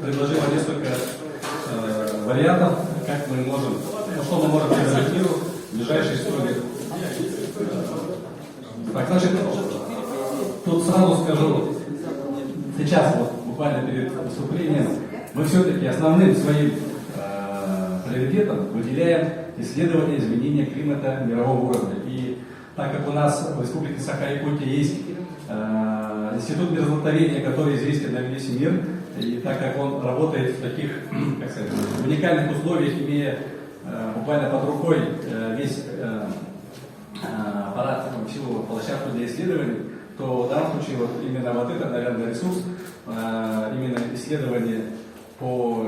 предложила несколько вариантов, как мы можем, что мы можем предложить миру в ближайшей истории. Так, значит, тут сразу скажу, сейчас вот буквально перед выступлением мы все-таки основным своим приоритетом выделяем исследование изменения климата мирового уровня. И так как у нас в Республике Саха-Якутия есть институт мирозлотовения, который известен на весь мир, и так как он работает в таких, как сказать, уникальных условиях, имея буквально под рукой весь аппарат, всю площадку для исследований, то в данном случае вот именно вот этот, наверное, ресурс, именно исследование по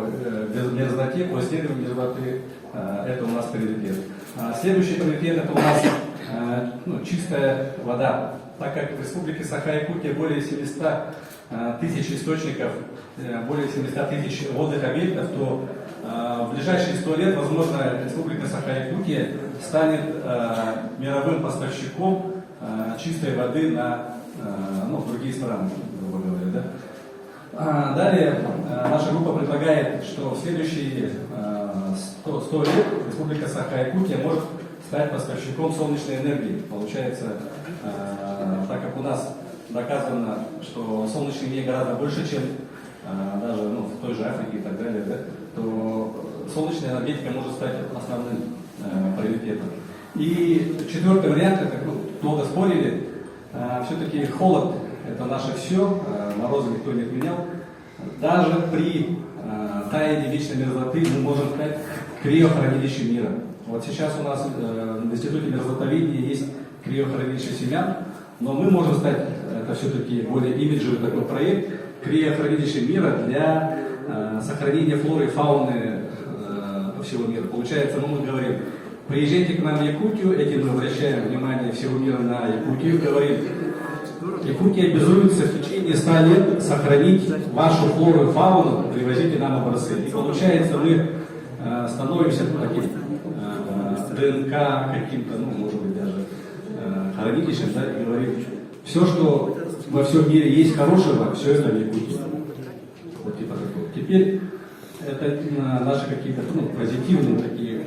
мерзлоте, по исследованию мерзлоты, это у нас приоритет. Следующий приоритет это у нас чистая вода. Так как в Республике Саха-Якутия более 700 тысяч источников, более 700 тысяч водных объектов, то в ближайшие 100 лет, возможно, Республика Саха-Якутия станет мировым поставщиком чистой воды на другие страны, грубо говоря. Да? Далее наша группа предлагает, что в следующие 100 лет Республика Саха-Якутия может стать поставщиком солнечной энергии. Получается, так как у нас доказано, что солнечной энергии гораздо больше, чем даже в той же Африке и так далее, да, то солнечная энергетика может стать основным приоритетом. И четвертый вариант, это долго спорили, все-таки холод это наше все, морозы никто не отменял. Даже при таянии вечной мерзлоты мы можем стать криохранилищем мира. Вот сейчас у нас в Институте мерзлотоведения есть криохранилище семян, но мы можем стать, это все-таки более имиджевый такой проект, криохранилищем мира для сохранения флоры и фауны всего мира. Получается, мы говорим, приезжайте к нам в Якутию, этим мы обращаем внимание всего мира на Якутию, говорим, Якутия обязуется в течение 100 лет сохранить вашу флору и фауну, привозите нам образцы. И получается, мы становимся таким ДНК каким-то, может быть, даже хранилищем, да, и говорим, все, что во всем мире есть хорошего, все это в Якутии. Вот типа такого. Теперь это наши какие-то позитивные такие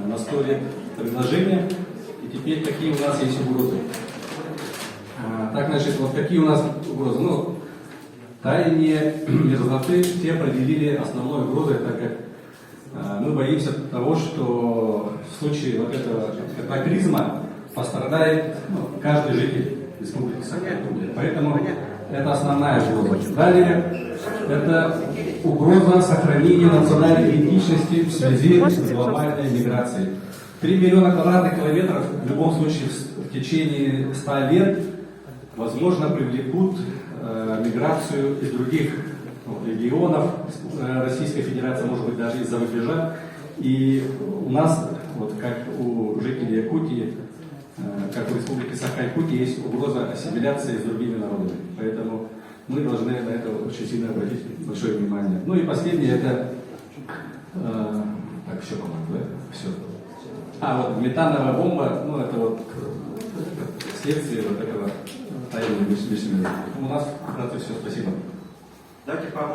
на 100 лет предложения. И теперь какие у нас есть угрозы. Так, значит, вот какие у нас угрозы. Таяние мерзлоты все определили основной угрозой, так как мы боимся того, что в случае вот этого катаклизма пострадает каждый житель Республики Саха-Якутия. Поэтому это основная угроза. Далее, это угроза сохранения национальной идентичности в связи с глобальной миграцией. 3 миллиона квадратных километров в любом случае в течение 100 лет возможно привлекут миграцию из других регионов Российской Федерации, может быть, даже из-за рубежа. И у нас, вот как у жителей Якутии, как в Республике Саха-Якутия, есть угроза ассимиляции с другими народами. Поэтому мы должны на это очень сильно обратить большое внимание. Ну и последнее, это... так, все, по-моему, да? Все. Вот метановая бомба, это вот следствие вот этого таяния. У нас вкратце все. Спасибо. Давайте поаплодируем.